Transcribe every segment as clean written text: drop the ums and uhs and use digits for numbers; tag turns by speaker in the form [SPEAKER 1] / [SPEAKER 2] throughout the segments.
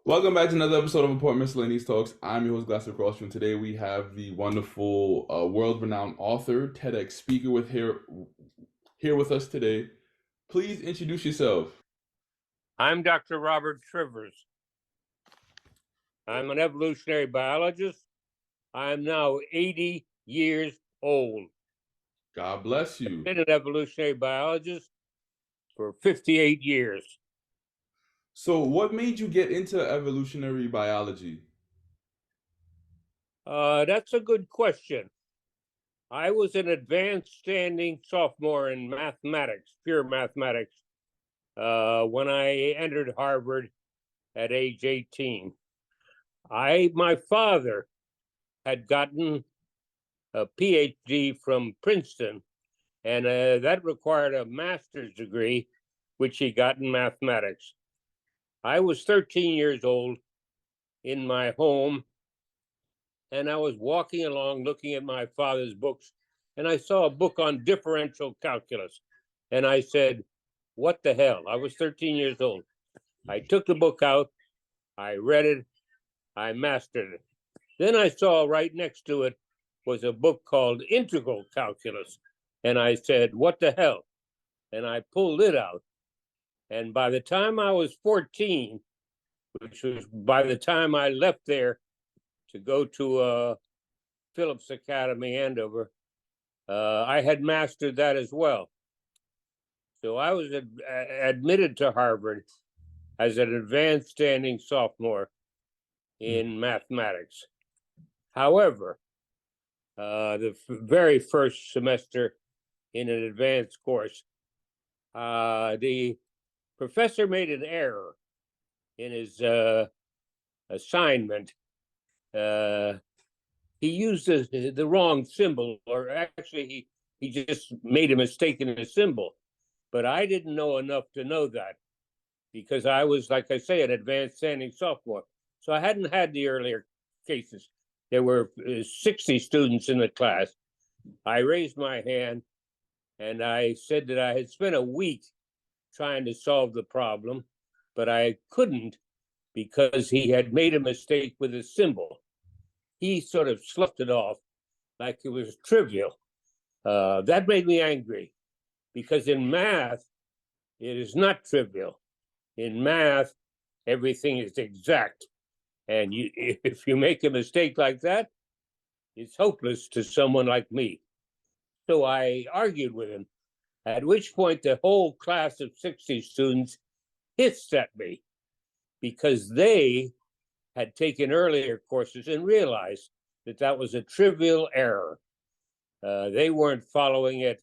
[SPEAKER 1] Welcome back to another episode of Important Miscellaneous Talks. I'm your host, Glass of Crossfield. Today we have the wonderful, world-renowned author, TEDx speaker here with us today. Please introduce yourself.
[SPEAKER 2] I'm Dr. Robert Trivers. I'm an evolutionary biologist. I'm now 80 years old.
[SPEAKER 1] God bless you.
[SPEAKER 2] I've been an evolutionary biologist for 58 years.
[SPEAKER 1] So, what made you get into evolutionary biology?
[SPEAKER 2] That's a good question. I was an advanced standing sophomore in mathematics, pure mathematics, when I entered Harvard at age 18. My father had gotten a PhD from Princeton, and that required a master's degree, which he got in mathematics. I was 13 years old in my home, and I was walking along looking at my father's books, and I saw a book on differential calculus. And I said, what the hell? I was 13 years old. I took the book out, I read it, I mastered it. Then I saw right next to it was a book called Integral Calculus. And I said, what the hell? And I pulled it out. And by the time I was 14, which was by the time I left there to go to Phillips Academy, Andover, I had mastered that as well. So I was admitted to Harvard as an advanced standing sophomore in mathematics. However, the very first semester in an advanced course, the professor made an error in his assignment. He used the wrong symbol, or actually he just made a mistake in a symbol. But I didn't know enough to know that, because I was, like I say, an advanced standing sophomore. So I hadn't had the earlier cases. There were 60 students in the class. I raised my hand and I said that I had spent a week trying to solve the problem, but I couldn't because he had made a mistake with a symbol. He sort of sloughed it off like it was trivial. That made me angry, because in math, it is not trivial. In math, everything is exact. And if you make a mistake like that, it's hopeless to someone like me. So I argued with him, at which point the whole class of 60 students hissed at me, because they had taken earlier courses and realized that that was a trivial error. They weren't following it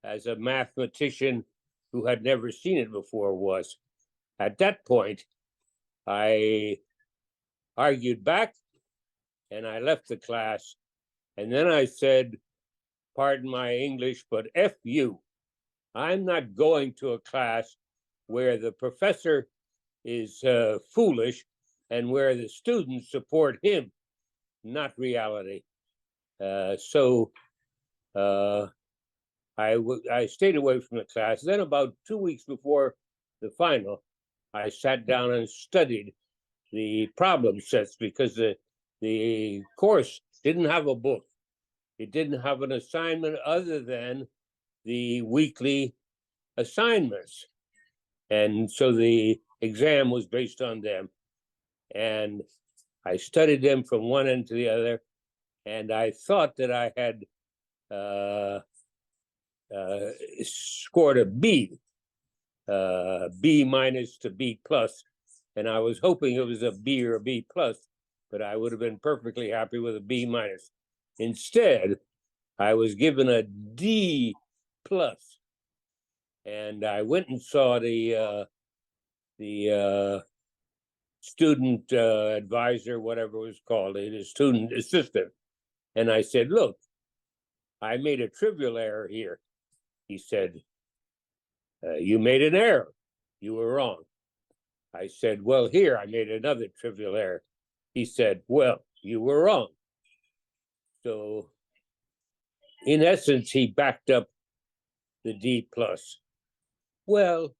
[SPEAKER 2] as a mathematician who had never seen it before was. At that point, I argued back and I left the class. And then I said, pardon my English, but F you. I'm not going to a class where the professor is foolish and where the students support him, not reality. So I stayed away from the class. Then about 2 weeks before the final, I sat down and studied the problem sets, because the course didn't have a book. It didn't have an assignment other than the weekly assignments. And so the exam was based on them. And I studied them from one end to the other. And I thought that I had scored a B, B minus to B plus. And I was hoping it was a B or a B plus, but I would have been perfectly happy with a B minus. Instead, I was given a D plus. And I went and saw the student advisor, whatever it was called, the student assistant. And I said, look, I made a trivial error here. He said, you made an error. You were wrong. I said, well, here, I made another trivial error. He said, well, you were wrong. So in essence, he backed up the D plus. Well,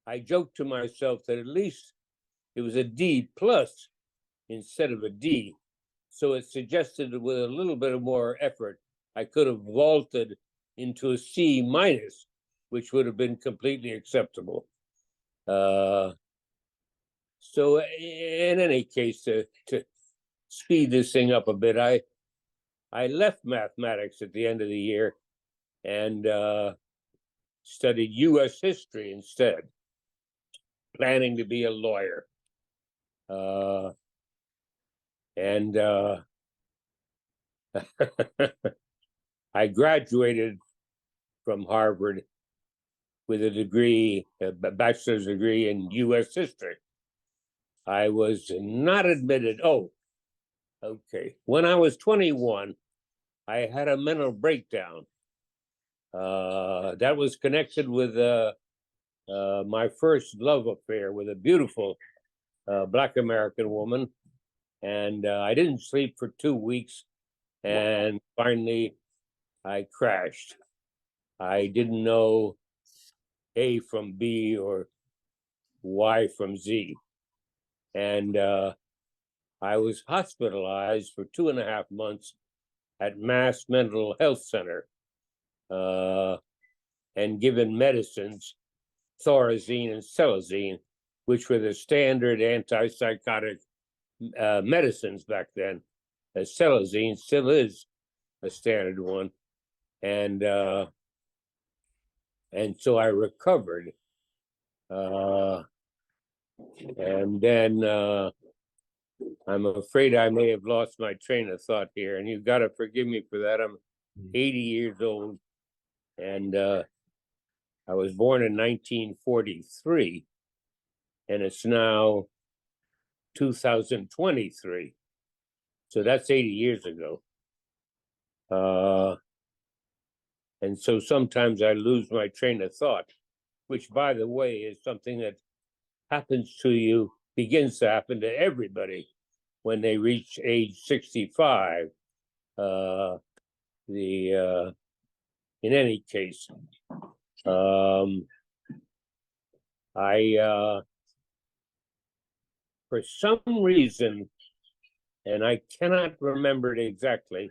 [SPEAKER 2] I joked to myself that at least It was a D plus instead of a D. So it suggested that with a little bit of more effort, I could have vaulted into a C minus, which would have been completely acceptable. So in any case, to speed this thing up a bit, I left mathematics at the end of the year and studied U.S. history instead, planning to be a lawyer. And I graduated from Harvard with a degree, a bachelor's degree in U.S. history. I was not admitted. Oh, okay. When I was 21, I had a mental breakdown. That was connected with my first love affair with a beautiful Black American woman. And I didn't sleep for 2 weeks. And finally, I crashed. I didn't know A from B or Y from Z. And I was hospitalized for 2.5 months at Mass Mental Health Center and given medicines, Thorazine and Selazine, which were the standard antipsychotic medicines back then. Selazine still is a standard one. And so I recovered. And then I'm afraid I may have lost my train of thought here, and you've got to forgive me for that. I'm 80 years old, and I was born in 1943, and it's now 2023. So that's 80 years ago. And so sometimes I lose my train of thought, which, by the way, is something that happens to you, begins to happen to everybody when they reach age 65. In any case, I for some reason, and I cannot remember it exactly,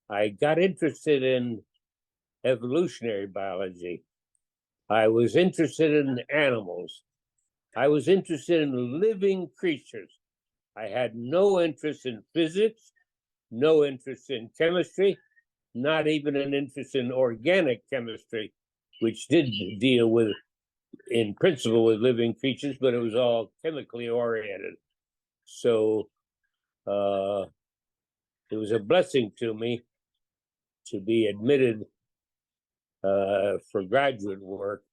[SPEAKER 2] I got interested in evolutionary biology. I was interested in animals. I was interested in living creatures. I had no interest in physics, no interest in chemistry, not even an interest in organic chemistry, which did deal with, in principle, with living creatures, but it was all chemically oriented. So it was a blessing to me to be admitted for graduate work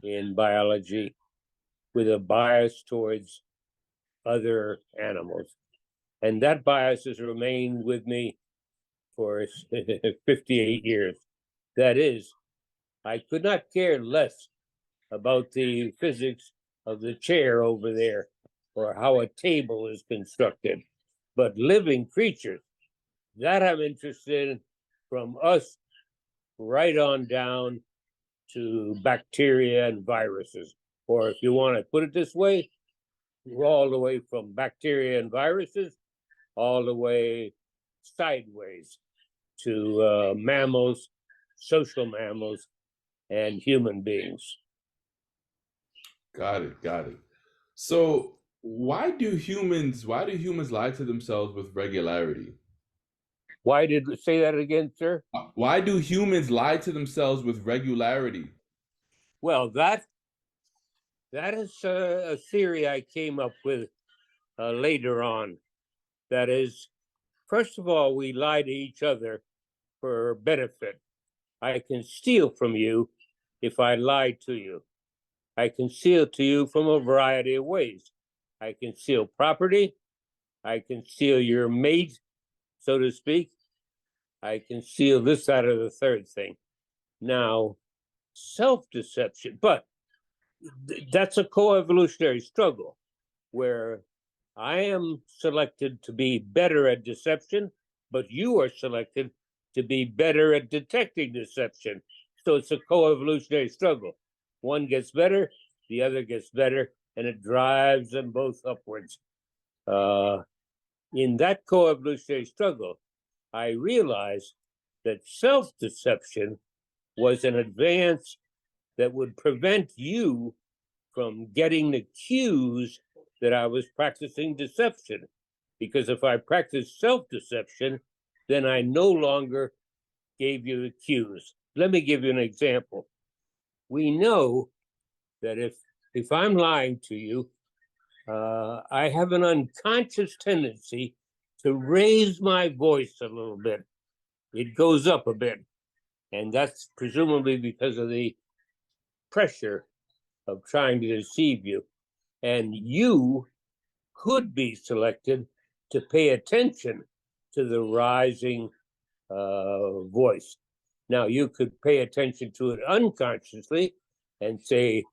[SPEAKER 2] in biology with a bias towards other animals. And that bias has remained with me for 58 years. That is, I could not care less about the physics of the chair over there or how a table is constructed. But living creatures, that I'm interested in, from us right on down to bacteria and viruses. Or if you want to put it this way, all the way from bacteria and viruses, all the way sideways to mammals, social mammals, and human beings.
[SPEAKER 1] Got it. Got it. So why do humans lie to themselves with regularity?
[SPEAKER 2] Why did we say that again, sir?
[SPEAKER 1] Why do humans lie to themselves with regularity?
[SPEAKER 2] Well, that is a theory I came up with later on. That is, first of all, we lie to each other for benefit. I can steal from you if I lie to you. I can steal to you from a variety of ways. I can steal property. I can steal your mate, so to speak. I can steal this, that, or the third thing. Now, self-deception, but that's a co-evolutionary struggle where I am selected to be better at deception, but you are selected to be better at detecting deception. So it's a co-evolutionary struggle. One gets better, the other gets better, and it drives them both upwards. In that co-evolutionary struggle, I realized that self-deception was an advance that would prevent you from getting the cues that I was practicing deception. Because if I practiced self-deception, then I no longer gave you the cues. Let me give you an example. We know that if I'm lying to you, I have an unconscious tendency to raise my voice a little bit. It goes up a bit. And that's presumably because of the pressure of trying to deceive you. And you could be selected to pay attention to the rising voice. Now, you could pay attention to it unconsciously and say,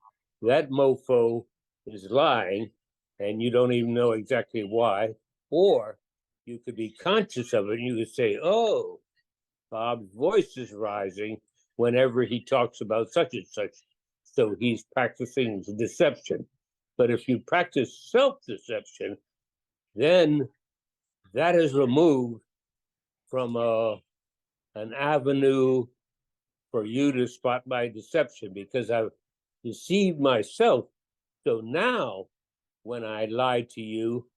[SPEAKER 2] that mofo is lying, and you don't even know exactly why. Or you could be conscious of it, and you could say, oh, Bob's voice is rising whenever he talks about such and such. So he's practicing deception. But if you practice self-deception, then that is removed from an avenue for you to spot my deception, because I've deceived myself. So now, when I lie to you,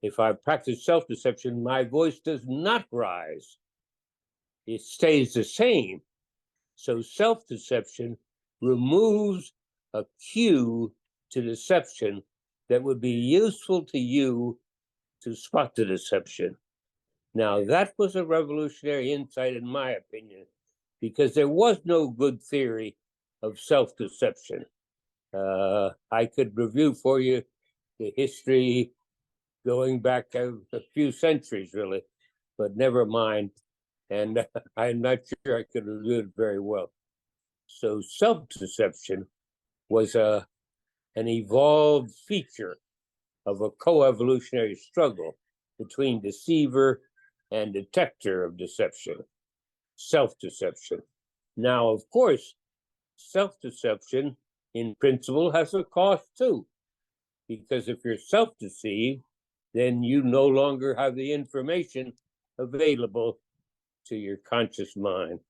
[SPEAKER 2] if I practice self-deception, my voice does not rise. It stays the same. So self-deception removes a cue to deception that would be useful to you to spot the deception. Now, that was a revolutionary insight, in my opinion, because there was no good theory of self-deception. I could review for you the history going back a few centuries, really, but never mind. And I'm not sure I could review it very well. So self-deception was an evolved feature of a co-evolutionary struggle between deceiver and detector of deception, self-deception. Now, of course, self-deception in principle has a cost too, because if you're self-deceived, then you no longer have the information available to your conscious mind.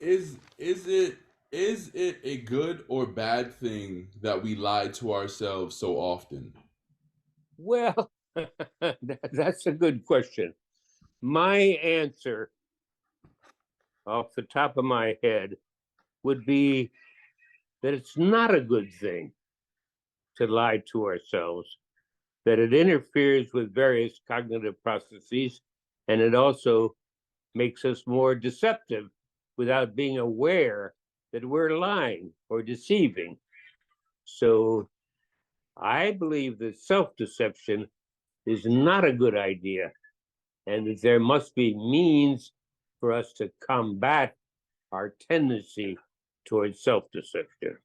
[SPEAKER 1] Is it a good or bad thing that we lie to ourselves so often?
[SPEAKER 2] Well, that's a good question. My answer off the top of my head would be that it's not a good thing to lie to ourselves, that it interferes with various cognitive processes, and it also makes us more deceptive without being aware that we're lying or deceiving. So I believe that self-deception is not a good idea, and that there must be means for us to combat our tendency towards self-deception.